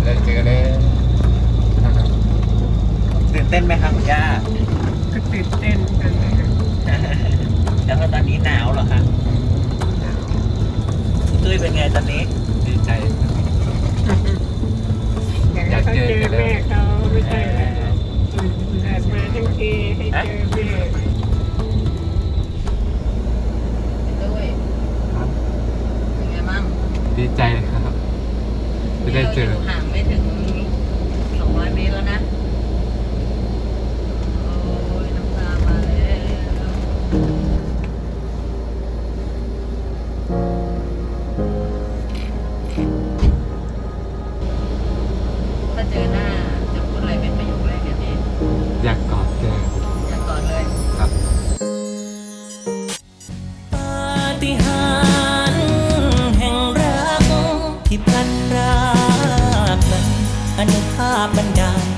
ได้เจอแล้ว ตื่นเต้นไหมครับคุณย่า ก็ตื่นเต้นกันเลย แล้วก็ตอนนี้หนาวเหรอคะคุณตุ้ยเป็นไงตอนนี้ ดีใจ อยากให้เขาเจอแม่เขาไม่ใช่แล้วแต่มาทั้งทีให้เจอแม่ ด้วยเป็นไงบ้าง ดีใจครับจะได้เจอ ห่างไม่ถึง200 เมตรแล้วนะโอ้ยน้ำตามาแล้วถ้าเจอหน้าจะพูดอะไรเป็นประโยคแรกกันดี อยากกอดเจอ อยากกอดเลย ครับ ปาฏิหาริย์แห่งรักที่พลันพรากนั้นอนุภาพบันดาล